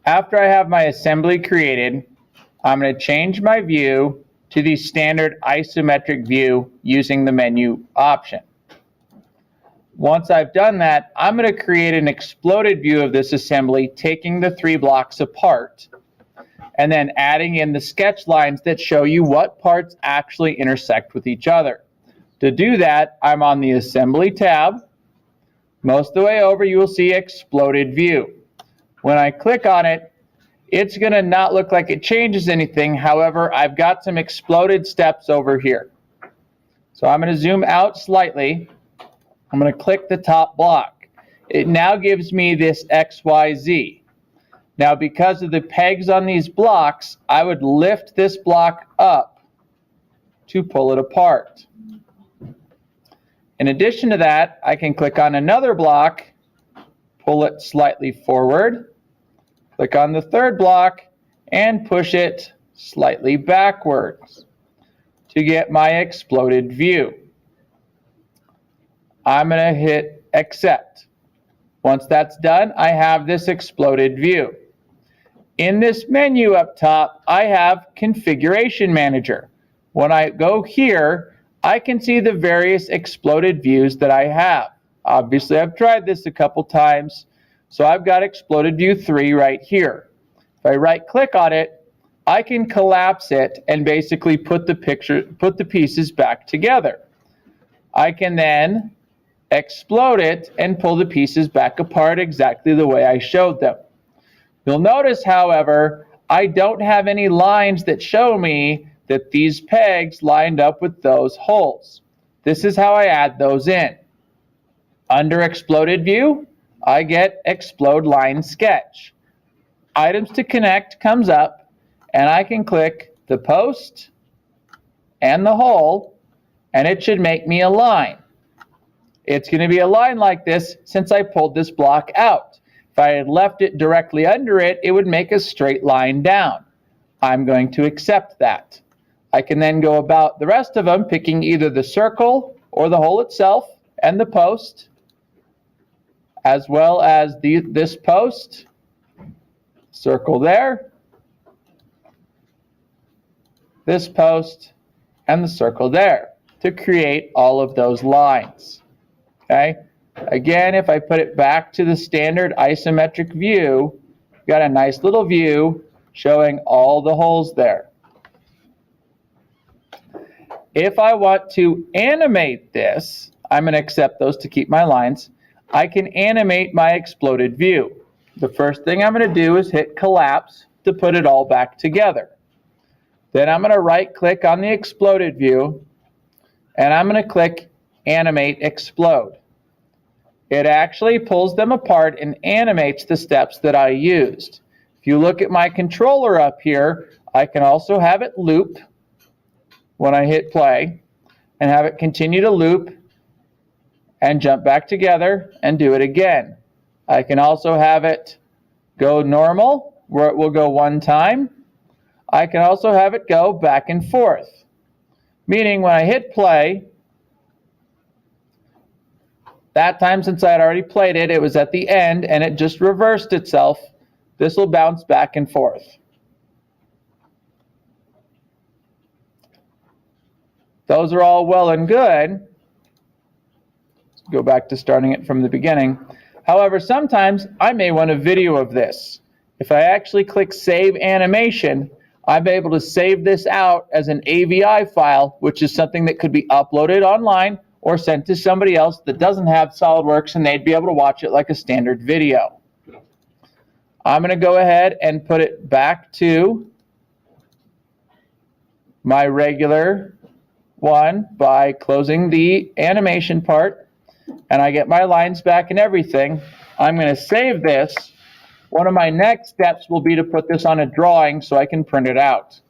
After I have my assembly created, I'm going to change my view to the standard isometric view using the menu option. Once I've done that, I'm going to create an exploded view of this assembly, taking the 3 blocks apart, and then adding in the sketch lines that show you what parts actually intersect with each other. To do that, I'm on the Assembly tab. Most of the way over, you will see Exploded View. When I click on it, it's going to not look like it changes anything. However, I've got some exploded steps over here. So I'm going to zoom out slightly. I'm going to click the top block. It now gives me this XYZ. Now, because of the pegs on these blocks, I would lift this block up to pull it apart. In addition to that, I can click on another block, pull it slightly forward, click on the third block, and push it slightly backwards to get my exploded view. I'm going to hit Accept. Once that's done, I have this exploded view. In this menu up top, I have Configuration Manager. When I go here, I can see the various exploded views that I have. Obviously, I've tried this a couple times, so I've got exploded view 3 right here. If I right-click on it, I can collapse it and basically put the pieces back together. I can then explode it and pull the pieces back apart exactly the way I showed them. You'll notice, however, I don't have any lines that show me that these pegs lined up with those holes. This is how I add those in. Under Exploded View, I get Explode Line Sketch. Items to Connect comes up, and I can click the post and the hole, and it should make me a line. It's going to be a line like this since I pulled this block out. If I had left it directly under it, it would make a straight line down. I'm going to accept that. I can then go about the rest of them, picking either the circle or the hole itself and the post, as well as this post, circle there, this post, and the circle there to create all of those lines. Okay? Again, if I put it back to the standard isometric view, you've got a nice little view showing all the holes there. If I want to animate this, I'm going to accept those to keep my lines. I can animate my exploded view. The first thing I'm going to do is hit Collapse to put it all back together. Then I'm going to right-click on the exploded view, and I'm going to click Animate Explode. It actually pulls them apart and animates the steps that I used. If you look at my controller up here, I can also have it loop when I hit play and have it continue to loop and jump back together and do it again. I can also have it go normal, where it will go one time. I can also have it go back and forth, meaning when I hit play, that time, since I had already played it, it was at the end and it just reversed itself. This will bounce back and forth. Those are all well and good. Let's go back to starting it from the beginning. However, sometimes I may want a video of this. If I actually click Save Animation, I'm able to save this out as an AVI file, which is something that could be uploaded online or sent to somebody else that doesn't have SOLIDWORKS, and they'd be able to watch it like a standard video. I'm going to go ahead and put it back to my regular one by closing the animation part, and I get my lines back and everything. I'm going to save this. One of my next steps will be to put this on a drawing so I can print it out.